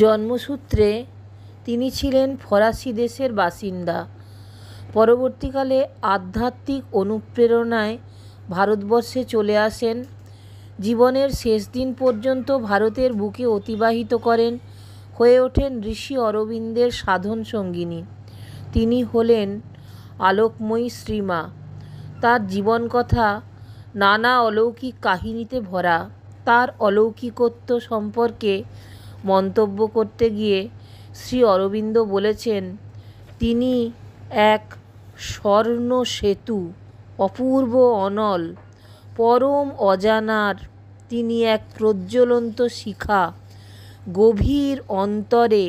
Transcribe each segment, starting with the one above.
জন্মসূত্রে তিনি ছিলেন ফরাসি দেশের বাসিন্দা। পরবর্তীকালে আধ্যাত্মিক অনুপ্রেরণায় ভারতবর্ষে চলে আসেন। জীবনের শেষ দিন পর্যন্ত ভারতের বুকে অতিবাহিত করেন, হয়ে ওঠেন ঋষি অরবিন্দের সাধন সঙ্গিনী। তিনি হলেন আলোকময়ী শ্রীমা। তার জীবনকথা নানা অলৌকিক কাহিনীতে ভরা। তার অলৌকিকত্ব সম্পর্কে মন্তব্য করতে গিয়ে শ্রী অরবিন্দ বলেছেন, তিনি এক স্বর্ণ সেতু, অপূর্ব অনল, পরম অজানার। তিনি এক প্রজ্বলন্ত শিখা, গভীর অন্তরে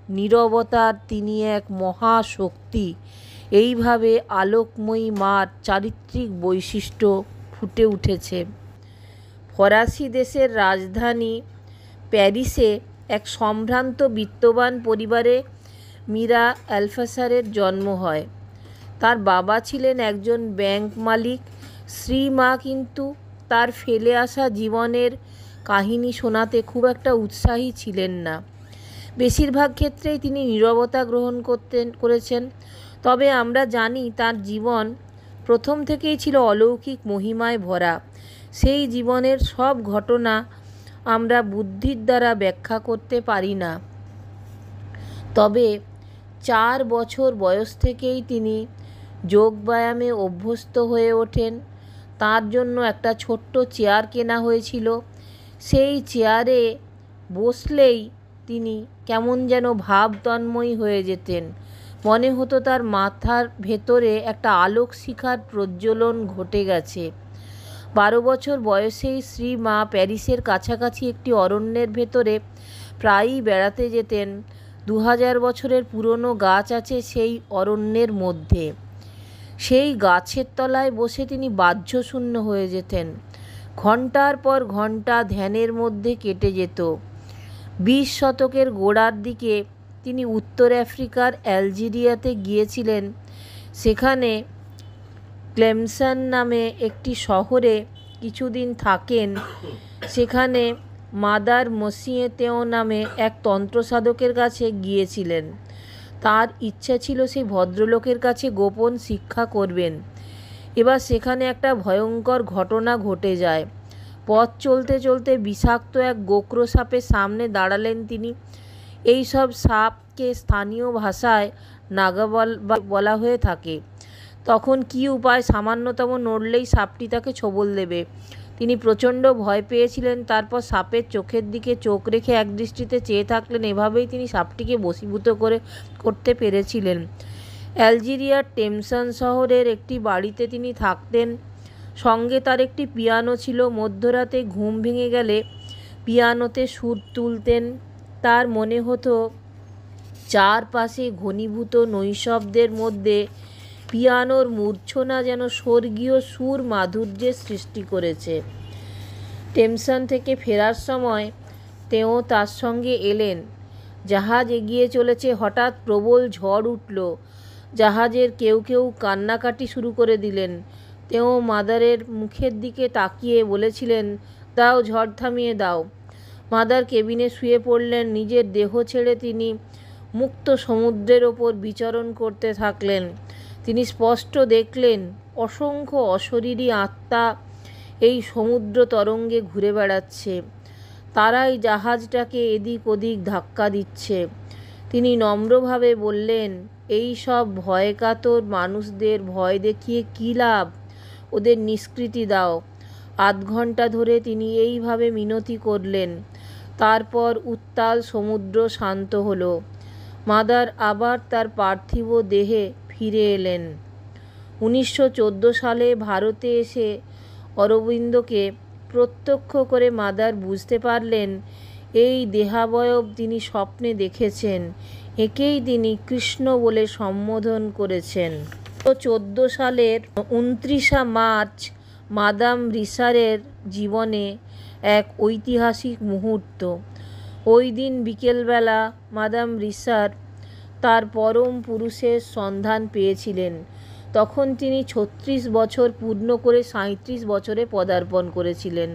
নীরবতার। তিনি এক মহাশক্তি। এইভাবে আলোকময়ী মার চারিত্রিক বৈশিষ্ট্য ফুটে উঠেছে। ফরাসি দেশের রাজধানী প্যারিসে এক সম্ভ্রান্ত বিত্তবান পরিবারে মীরা আলফাসারের জন্ম হয়। তার বাবা ছিলেন একজন ব্যাংক মালিক। শ্রীমা কিন্তু তার ফেলে আসা জীবনের কাহিনী শোনাতে খুব একটা উৎসাহী ছিলেন না। বেশিরভাগ ক্ষেত্রেই তিনি নীরবতা গ্রহণ করেছেন। তবে আমরা জানি তার জীবন প্রথম থেকেই ছিল অলৌকিক মহিমায় ভরা। সেই জীবনের সব ঘটনা আমরা বুদ্ধির দ্বারা ব্যাখ্যা করতে পারি না। তবে 4 বছর বয়স থেকেই তিনি যোগব্যায়ামে অভ্যস্ত হয়ে ওঠেন। তার জন্য একটা ছোট্ট চেয়ার কেনা হয়েছিল। সেই চেয়ারে বসলেই তিনি কেমন যেন ভাবতন্ময়ী হয়ে যেতেন। মনে হতো তার মাথার ভেতরে একটা আলোক শিখার প্রজ্বলন ঘটে গেছে। 12 বছর বয়সেই শ্রীমা প্যারিসের কাছাকাছি একটি অরণ্যের ভেতরে প্রায়ই বেড়াতে যেতেন। 2000 বছরের পুরনো গাছ আছে সেই অরণ্যের মধ্যে। সেই গাছের তলায় বসে তিনি বাহ্যশূন্য হয়ে যেতেন। ঘন্টার পর ঘন্টা ধ্যানের মধ্যে কেটে যেত। 20 শতকের গোড়ার দিকে তিনি উত্তর আফ্রিকার আলজেরিয়াতে গিয়েছিলেন। সেখানে ক্লেমসান নামে একটি শহরে কিছুদিন থাকেন। সেখানে মাদার মসিয়ে তেও নামে এক তন্ত্রসাধকের কাছে গিয়েছিলেন। তার ইচ্ছা ছিল সেই ভদ্রলোকের কাছে গোপন শিক্ষা করবেন। এবার সেখানে একটা ভয়ঙ্কর ঘটনা ঘটে যায়। পথ চলতে চলতে বিষাক্ত এক গোক্র সাপের সামনে দাঁড়ালেন তিনি। এই সব সাপকে স্থানীয় ভাষায় নাগা বলা হয়ে থাকে। তখন কি উপায়? সামান্যতম নড়লেই সাপটি তাকে ছোবল দেবে। তিনি প্রচণ্ড ভয় পেয়েছিলেন। তারপর সাপের চোখের দিকে চোখ রেখে একদৃষ্টিতে চেয়ে থাকলেন। এভাবেই তিনি সাপটিকে বশীভূত করতে পেরেছিলেন। আলজেরিয়ার টেমসান শহরের একটি বাড়িতে তিনি থাকতেন। সঙ্গে তার একটি পিয়ানো ছিল। মধ্যরাতে ঘুম ভেঙে গেলে পিয়ানোতে সুর তুলতেন। তার মনে হতো চারপাশে ঘনীভূত নৈশব্দের মধ্যে পিয়ানোর মূর্ছনা যেন স্বর্গীয় সুর মাধুর্যের সৃষ্টি করেছে। টেমসান থেকে ফেরার সময় তেও তার সঙ্গে এলেন। জাহাজ এগিয়ে চলেছে। হঠাৎ প্রবল ঝড় উঠল। জাহাজের কেউ কেউ কান্নাকাটি শুরু করে দিলেন। তেও মাদারের মুখের দিকে তাকিয়ে বলেছিলেন, দাও, ঝড় থামিয়ে দাও। মাদার কেবিনে শুয়ে পড়লেন। নিজের দেহ ছেড়ে তিনি মুক্ত সমুদ্রের ওপর বিচরণ করতে থাকলেন। তিনি স্পষ্ট দেখলেন অসংখ্য অশরীরী আত্মা এই সমুদ্র তরঙ্গে ঘুরে বেড়াচ্ছে। তারাই জাহাজটাকে এদিক ওদিক ধাক্কা দিচ্ছে। তিনি নম্রভাবে বললেন, এই সব ভয়কাতর মানুষদের ভয় দেখিয়ে কী লাভ? ওদের নিষ্কৃতি দাও। 8 ঘন্টা ধরে তিনি এইভাবে মিনতি করলেন। তারপর উত্তাল সমুদ্র শান্ত হলো। মাদার আবার তার পার্থিব দেহে ফিরে এলেন। 1914 সালে ভারতে এসে অরবিন্দকে প্রত্যক্ষ করে মাদার বুঝতে পারলেন এই দেহাবয়ব তিনি স্বপ্নে দেখেছেন। একেই তিনি কৃষ্ণ বলে সম্বোধন করেছেন। 1914 সালের 29 মার্চ মাদাম রিসারের জীবনে এক ঐতিহাসিক মুহূর্ত। ওই দিন বিকেলবেলা মাদাম রিসার তার পরম পুরুষের সন্ধান পেয়েছিলেন। তখন তিনি 36 বছর পূর্ণ করে 37 বছরে পদার্পণ করেছিলেন।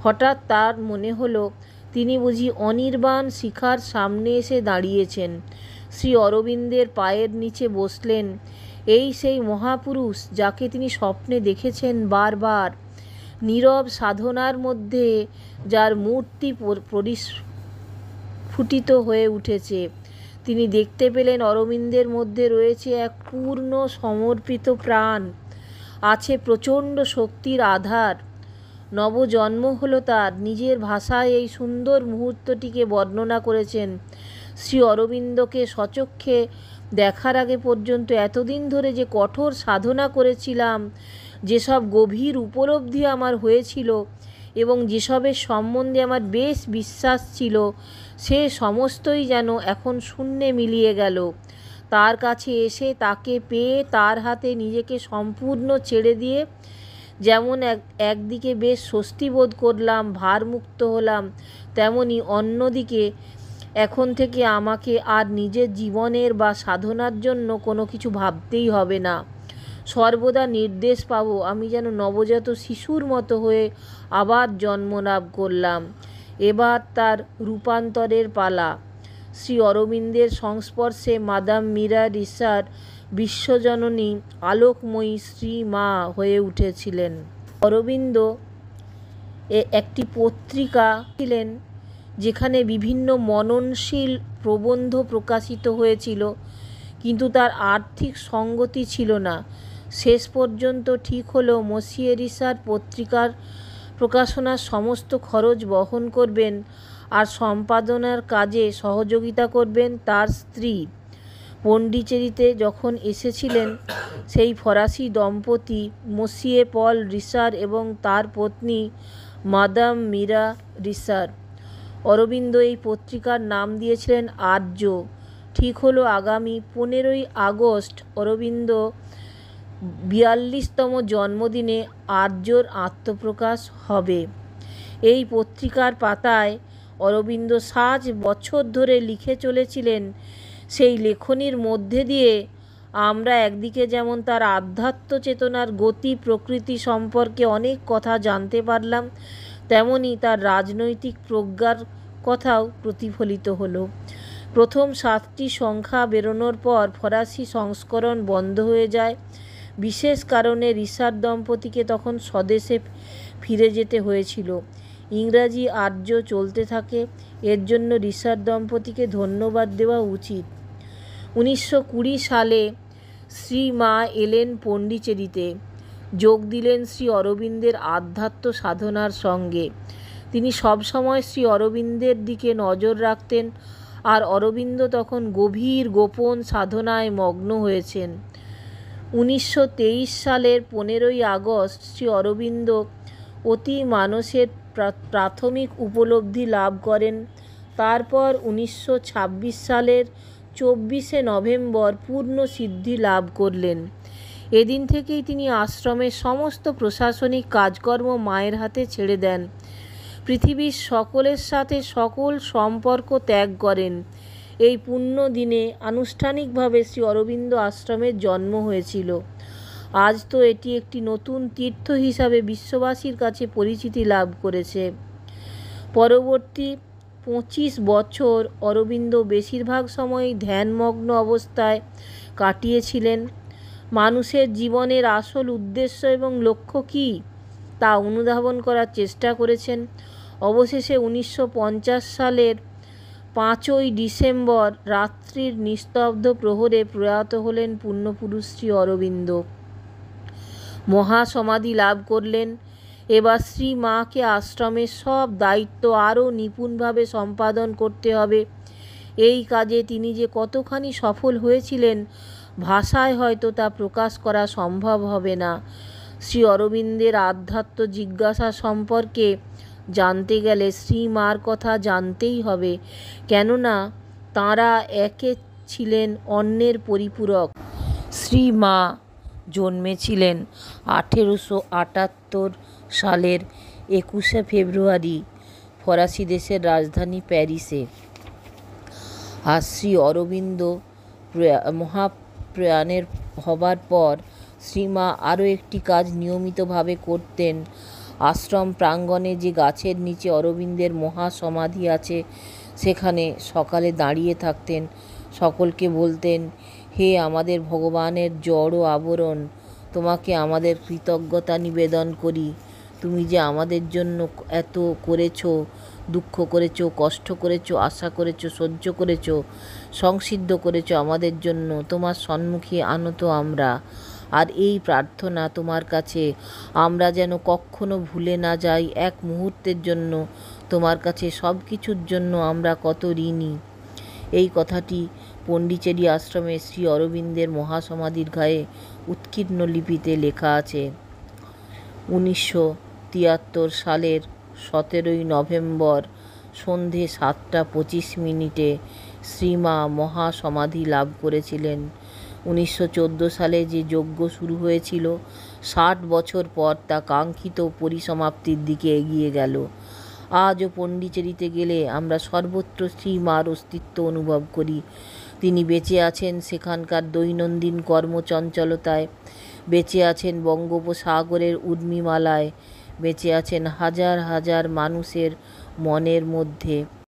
হঠাৎ তার মনে হলো তিনি বুঝি অনির্বাণ শিখার সামনে এসে দাঁড়িয়েছেন। শ্রী অরবিন্দের পায়ের নিচে বসলেন। এই সেই মহাপুরুষ যাকে তিনি স্বপ্নে দেখেছেন বারবার, নীরব সাধনার মধ্যে যার মূর্তি পরিস্ফুটিত হয়ে উঠেছে। তিনি দেখতে পেলেন অরবিন্দের মধ্যে রয়েছে এক পূর্ণ সমর্পিত প্রাণ, আছে প্রচণ্ড শক্তির আধার। নবজন্ম হলো তার। নিজের ভাষায় এই সুন্দর মুহূর্তটিকে বর্ণনা করেছেন। শ্রী অরবিন্দকে সচক্ষে দেখার আগে পর্যন্ত এতদিন ধরে যে কঠোর সাধনা করেছিলাম, যেসব গভীর উপলব্ধি আমার হয়েছিল এবং যেসবের সম্বন্ধে আমার বেশ বিশ্বাস ছিল, সে সমস্তই যেন এখন শূন্যে মিলিয়ে গেল। তার কাছে এসে তাকে পেয়ে তার হাতে নিজেকে সম্পূর্ণ ছেড়ে দিয়ে যেমন একদিকে বেশ স্বস্তি বোধ করলাম, ভারমুক্ত হলাম, তেমনি অন্যদিকে এখন থেকে আমাকে আর নিজের জীবনের বা সাধনার জন্য কোনো কিছু ভাবতেই হবে না। সর্বদা নির্দেশ পাব। আমি যেন নবজাত শিশুর মতো হয়ে আবার জন্মলাভ করলাম। এবার তার রূপান্তরের পালা। শ্রী অরবিন্দের সংস্পর্শে মাদাম মীরা রিসার বিশ্বজননী আলোকময়ী শ্রী মা হয়ে উঠেছিলেন। অরবিন্দ একটি পত্রিকা ছিলেন যেখানে বিভিন্ন মননশীল প্রবন্ধ প্রকাশিত হয়েছিল, কিন্তু তার আর্থিক সঙ্গতি ছিল না। শেষ পর্যন্ত ঠিক হলো মসিয়ে রিসার পত্রিকার প্রকাশনার সমস্ত খরচ বহন করবেন আর সম্পাদনার কাজে সহযোগিতা করবেন তার স্ত্রী। পণ্ডিচেরিতে যখন এসেছিলেন সেই ফরাসি দম্পতি মসিয়ে পল রিসার এবং তার পত্নী মাদাম মীরা রিসার, অরবিন্দ এই পত্রিকার নাম দিয়েছিলেন আর্য। ঠিক হলো আগামী 15ই আগস্ট অরবিন্দ 42তম জন্মদিনে আর্যর আত্মপ্রকাশ হবে। এই পত্রিকার পাতায় অরবিন্দ 5 বছর ধরে লিখে চলেছিলেন। সেই লেখনীর মধ্যে দিয়ে আমরা একদিকে যেমন তার আধ্যাত্ম চেতনার গতি প্রকৃতি সম্পর্কে অনেক কথা জানতে পারলাম, তেমনি তার রাজনৈতিক প্রজ্ঞার কথাও প্রতিফলিত হলো। প্রথম 7টি সংখ্যা বেরোনোর পর ফরাসি সংস্করণ বন্ধ হয়ে যায়। বিশেষ কারণে রিসার দম্পতিকে তখন স্বদেশে ফিরে যেতে হয়েছিল। ইংরাজি আর্য চলতে থাকে। এর জন্য রিসার দম্পতিকে ধন্যবাদ দেওয়া উচিত। 1920 সালে শ্রী মা এলেন পণ্ডিচেরিতে, যোগ দিলেন শ্রী অরবিন্দের আধ্যাত্ম সাধনার সঙ্গে। তিনি সবসময় শ্রী অরবিন্দের দিকে নজর রাখতেন, আর অরবিন্দ তখন গভীর গোপন সাধনায় মগ্ন হয়েছেন। 1923 সালের 15ই আগস্ট শ্রী অরবিন্দ অতি মানসের প্রাথমিক উপলব্ধি লাভ করেন। তারপর 1926 সালের 24শে নভেম্বর পূর্ণ সিদ্ধি লাভ করলেন। এদিন থেকেই তিনি আশ্রমের সমস্ত প্রশাসনিক কাজকর্ম মায়ের হাতে ছেড়ে দেন। পৃথিবীর সকলের সাথে সকল সম্পর্ক ত্যাগ করেন। এই পুণ্য দিনে আনুষ্ঠানিকভাবে শ্রী অরবিন্দ আশ্রমের জন্ম হয়েছিল। আজ তো এটি একটি নতুন তীর্থ হিসাবে বিশ্ববাসীর কাছে পরিচিতি লাভ করেছে। পরবর্তী 25 বছর অরবিন্দ বেশিরভাগ সময়ই ধ্যানমগ্ন অবস্থায় কাটিয়েছিলেন। মানুষের জীবনের আসল উদ্দেশ্য এবং লক্ষ্য কী তা অনুধাবন করার চেষ্টা করেছেন। অবশেষে 1950 সালের 5ই ডিসেম্বর রাত্রির নিস্তব্ধ প্রহরে প্রয়াত হলেন পুণ্যপুরুষ শ্রী অরবিন্দ। মহাসমাধি লাভ করলেন। এবার শ্রী মাকে আশ্রমের সব দায়িত্ব আরও নিপুণভাবে সম্পাদন করতে হবে। এই কাজে তিনি যে কতখানি সফল হয়েছিলেন ভাষায় হয়তো তা প্রকাশ করা সম্ভব হবে না। শ্রী অরবিন্দের আধ্যাত্ম জিজ্ঞাসা সম্পর্কে জানতে গেলে শ্রী মার কথা জানতেই হবে, কেননা তাঁরা একে ছিলেন অন্যের পরিপূরক। শ্রী মা জন্মেছিলেন 1878 সালের 21শে ফেব্রুয়ারি ফরাসি দেশের রাজধানী প্যারিসে। আর শ্রী অরবিন্দ মহাপ্রয়াণের হবার পর শ্রী মা আরও একটি কাজ নিয়মিতভাবে করতেন। আশ্রম প্রাঙ্গণে যে গাছের নিচে অরবিন্দের মহাসমাধি আছে, সেখানে সকালে দাঁড়িয়ে থাকতেন, সকলকে বলতেন, হে আমাদের ভগবানের জড় আবরণ, তোমাকে আমাদের কৃতজ্ঞতা নিবেদন করি। তুমি যে আমাদের জন্য এত করেছ, দুঃখ করেছ, কষ্ট করেছ, আশা করেছ, সহ্য করেছ, সংসিদ্ধ করেছ আমাদের জন্য, তোমার সম্মুখে আনত আমরা। আর এই প্রার্থনা তোমার কাছে আমরা যেন কখনো ভুলে না যাই, এক মুহূর্তের জন্য তোমার কাছে সব কিছুর জন্য আমরা কত ঋণী। এই কথাটি পণ্ডিচেরি আশ্রমে শ্রী অরবিন্দের মহাসমাধির গায়ে উৎকীর্ণ লিপিতে লেখা আছে। 1973 সালের 17 নভেম্বর সন্ধে 7:25 শ্রীমা মহাসমাধি লাভ করেছিলেন। 1914 সালে যে যজ্ঞ শুরু হয়েছিল, 60 বছর পর তা কাঙ্ক্ষিত পরিসমাপ্তির দিকে এগিয়ে গেল। আজও পণ্ডিচেরিতে গেলে আমরা সর্বত্র শ্রীমার অস্তিত্ব অনুভব করি। তিনি বেঁচে আছেন সেখানকার দৈনন্দিন কর্মচঞ্চলতায়, বেঁচে আছেন বঙ্গোপসাগরের উর্মিমালায়, বেঁচে আছেন হাজার হাজার মানুষের মনের মধ্যে।